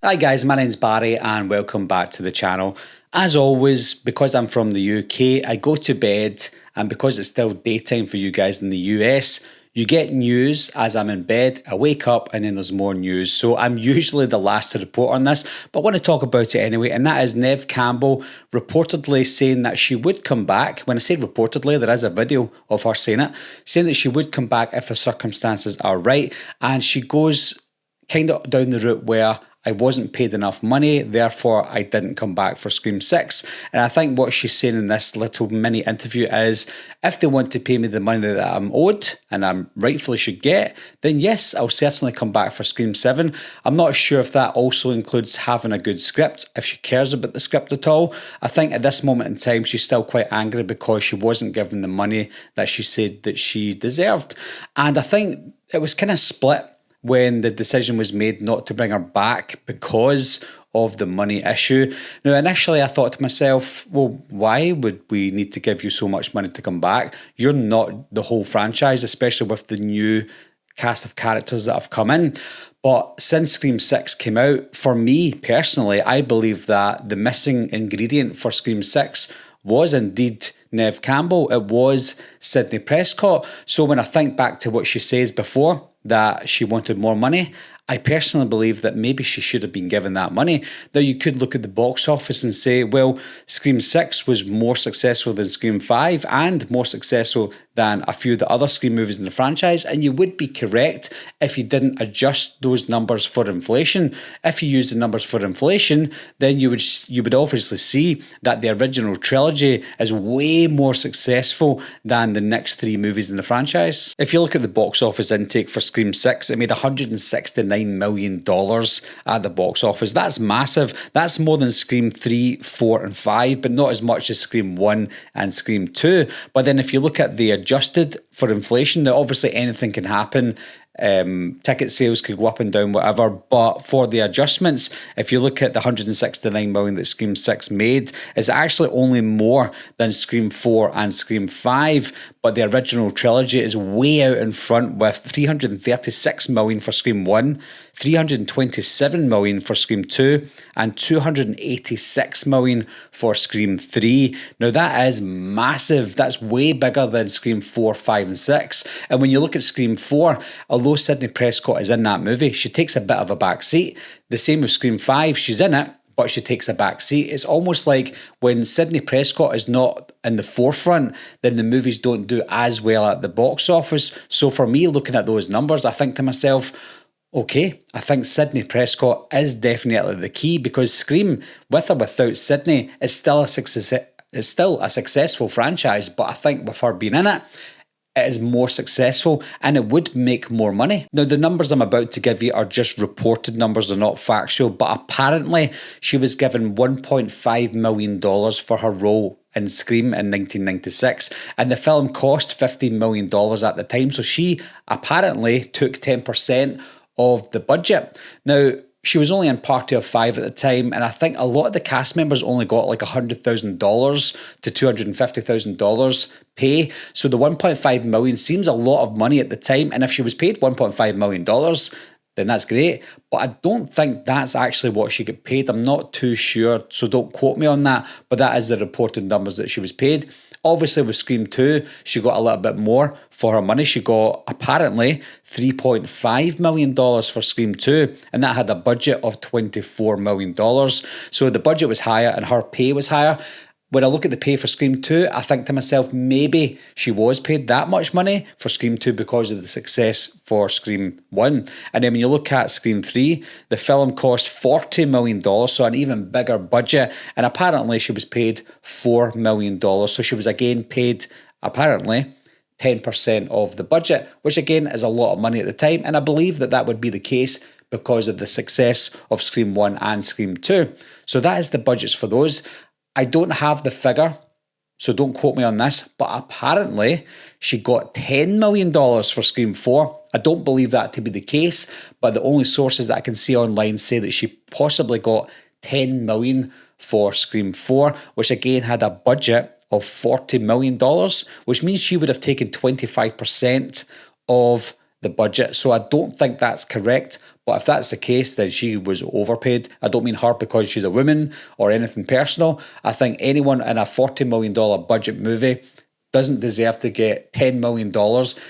Hi guys, my name's Barry and welcome back to the channel. As always, because I'm from the UK, I go to bed, and because it's still daytime for you guys in the US, you get news as I'm in bed. I wake up and then there's more news. So I'm usually the last to report on this, but I want to talk about it anyway. And that is Neve Campbell reportedly saying that she would come back. When I say reportedly, there is a video of her saying it, saying that she would come back if the circumstances are right. And she goes kind of down the route where I wasn't paid enough money, therefore I didn't come back for Scream 6. And I think what she's saying in this little mini interview is, if they want to pay me the money that I'm owed, and I rightfully should get, then yes, I'll certainly come back for Scream 7. I'm not sure if that also includes having a good script, if she cares about the script at all. I think at this moment in time, she's still quite angry because she wasn't given the money that she said that she deserved. And I think it was kind of split when the decision was made not to bring her back because of the money issue. Now, initially I thought to myself, well, why would we need to give you so much money to come back? You're not the whole franchise, especially with the new cast of characters that have come in. But since Scream 6 came out, for me personally, I believe that the missing ingredient for Scream 6 was indeed Neve Campbell. It was Sidney Prescott. So when I think back to what she says before, that she wanted more money, I personally believe that maybe she should have been given that money. Now, you could look at the box office and say, well, Scream 6 was more successful than Scream 5 and more successful than a few of the other Scream movies in the franchise, and you would be correct if you didn't adjust those numbers for inflation. If you use the numbers for inflation, then you would obviously see that the original trilogy is way more successful than the next three movies in the franchise. If you look at the box office intake for Scream 6, it made $169 million at the box office. That's massive. That's more than Scream 3, 4 and 5, but not as much as Scream 1 and Scream 2. But then if you look at the adjusted for inflation, now obviously anything can happen. Ticket sales could go up and down, whatever, but for the adjustments, if you look at the 169 million that Scream 6 made, it's actually only more than Scream 4 and Scream 5, but the original trilogy is way out in front with 336 million for Scream 1, 327 million for Scream 2, and 286 million for Scream 3. Now that is massive. That's way bigger than Scream 4, 5 and 6. And when you look at Scream 4, although Sidney Prescott is in that movie, she takes a bit of a back seat. The same with Scream 5, she's in it, but she takes a back seat. It's almost like when Sidney Prescott is not in the forefront, then the movies don't do as well at the box office. So for me, looking at those numbers, I think to myself, okay, I think Sidney Prescott is definitely the key, because Scream, with or without Sidney, is still a successful franchise. But I think with her being in it, it is more successful and it would make more money. Now, the numbers I'm about to give you are just reported numbers, they're not factual, but apparently she was given $1.5 million for her role in Scream in 1996, and the film cost $15 million at the time, so she apparently took 10% of the budget. Now, she was only in Party of 5 at the time, and I think a lot of the cast members only got like $100,000 to $250,000 pay. So the $1.5 million seems a lot of money at the time, and if she was paid $1.5 million, then that's great. But I don't think that's actually what she got paid. I'm not too sure, so don't quote me on that, but that is the reported numbers that she was paid. Obviously, with Scream 2, she got a little bit more for her money. She got apparently $3.5 million for Scream 2, and that had a budget of $24 million. So the budget was higher and her pay was higher. When I look at the pay for Scream 2, I think to myself, maybe she was paid that much money for Scream 2 because of the success for Scream 1. And then when you look at Scream 3, the film cost $40 million, so an even bigger budget. And apparently she was paid $4 million. So she was again paid, apparently, 10% of the budget, which again is a lot of money at the time. And I believe that that would be the case because of the success of Scream 1 and Scream 2. So that is the budgets for those. I don't have the figure, so don't quote me on this, but apparently she got $10 million for Scream 4. I don't believe that to be the case, but the only sources that I can see online say that she possibly got $10 million for Scream 4, which again had a budget of $40 million, which means she would have taken 25% of the budget. So I don't think that's correct. But if that's the case, then she was overpaid. I don't mean her because she's a woman or anything personal. I think anyone in a $40 million budget movie doesn't deserve to get $10 million,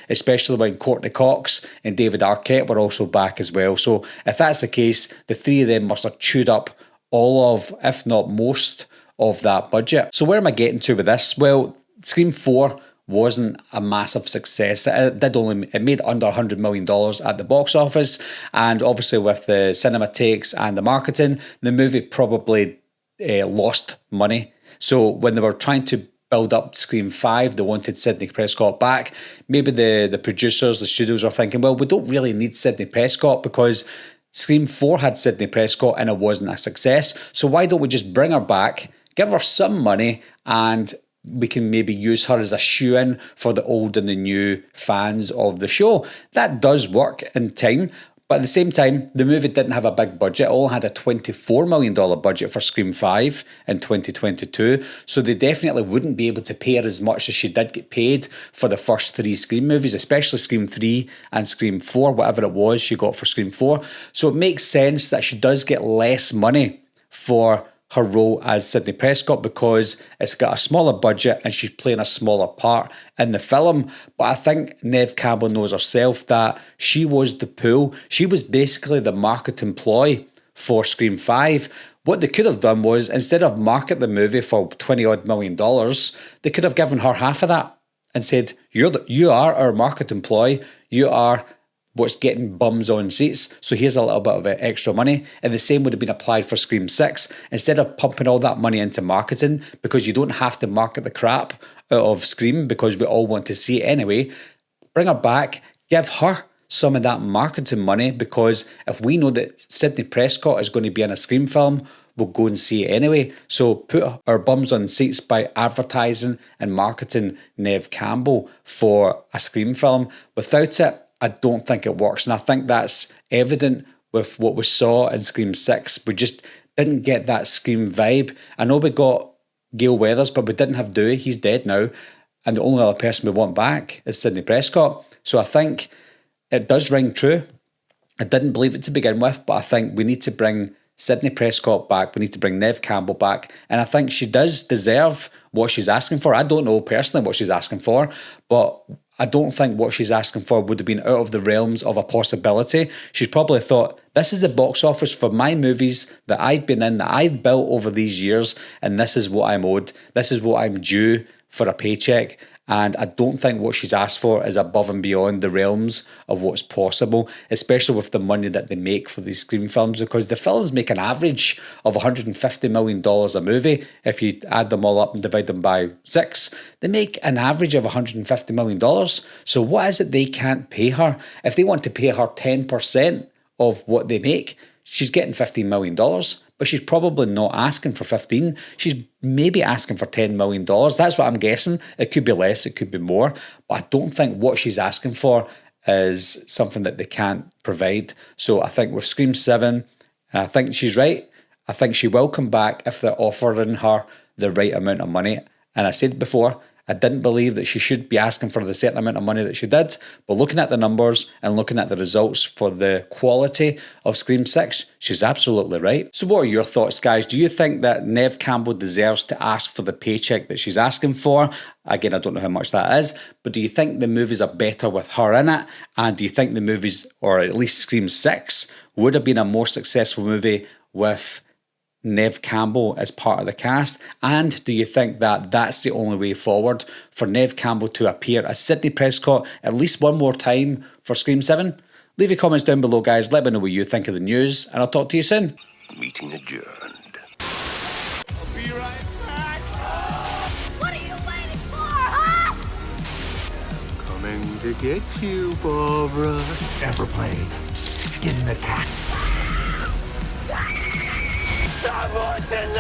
especially when Courtney Cox and David Arquette were also back as well. So if that's the case, the three of them must have chewed up all of, if not most, of that budget. So where am I getting to with this? Well, Scream 4 wasn't a massive success. It made under $100 million at the box office. And obviously with the cinematics and the marketing, the movie probably lost money. So when they were trying to build up Scream 5, they wanted Sidney Prescott back. Maybe the producers, the studios were thinking, well, we don't really need Sidney Prescott because Scream 4 had Sidney Prescott and it wasn't a success. So why don't we just bring her back, give her some money, and we can maybe use her as a shoe-in for the old and the new fans of the show. That does work in time. But at the same time, the movie didn't have a big budget. It only had a $24 million budget for Scream 5 in 2022. So they definitely wouldn't be able to pay her as much as she did get paid for the first three Scream movies, especially Scream 3 and Scream 4, whatever it was she got for Scream 4. So it makes sense that she does get less money for her role as Sidney Prescott because it's got a smaller budget and she's playing a smaller part in the film. But I think Neve Campbell knows herself that she was the pull. She was basically the marketing ploy for Scream 5. What they could have done was, instead of market the movie for $20 odd million, they could have given her half of that and said, you are our marketing ploy. You are what's getting bums on seats. So here's a little bit of extra money. And the same would have been applied for Scream 6. Instead of pumping all that money into marketing, because you don't have to market the crap out of Scream because we all want to see it anyway, bring her back, give her some of that marketing money, because if we know that Sidney Prescott is going to be in a Scream film, we'll go and see it anyway. So put our bums on seats by advertising and marketing Neve Campbell for a Scream film. Without it, I don't think it works. And I think that's evident with what we saw in Scream 6. We just didn't get that Scream vibe. I know we got Gale Weathers, but we didn't have Dewey. He's dead now. And the only other person we want back is Sidney Prescott. So I think it does ring true. I didn't believe it to begin with, but I think we need to bring Sidney Prescott back. We need to bring Neve Campbell back. And I think she does deserve what she's asking for. I don't know personally what she's asking for, but I don't think what she's asking for would have been out of the realms of a possibility. She's probably thought, this is the box office for my movies that I've been in, that I've built over these years, and this is what I'm owed. This is what I'm due for a paycheck. And I don't think what she's asked for is above and beyond the realms of what's possible, especially with the money that they make for these Scream films, because the films make an average of $150 million a movie. If you add them all up and divide them by 6, they make an average of $150 million. So what is it they can't pay her? If they want to pay her 10% of what they make, she's getting $15 million. But she's probably not asking for 15. She's maybe asking for $10 million. That's what I'm guessing. It could be less, it could be more. But I don't think what she's asking for is something that they can't provide. So I think with Scream 7, and I think she's right. I think she will come back if they're offering her the right amount of money. And I said before, I didn't believe that she should be asking for the certain amount of money that she did. But looking at the numbers and looking at the results for the quality of Scream 6, she's absolutely right. So what are your thoughts, guys? Do you think that Neve Campbell deserves to ask for the paycheck that she's asking for? Again, I don't know how much that is. But do you think the movies are better with her in it? And do you think the movies, or at least Scream 6, would have been a more successful movie with Neve Campbell as part of the cast? And do you think that that's the only way forward for Neve Campbell to appear as Sidney Prescott at least one more time for Scream 7? Leave your comments down below, guys. Let me know what you think of the news, and I'll talk to you soon. Meeting adjourned. I'll be right back. What are you waiting for, huh? Coming to get you, Barbara. Ever played Skin the Cat? Someone's in the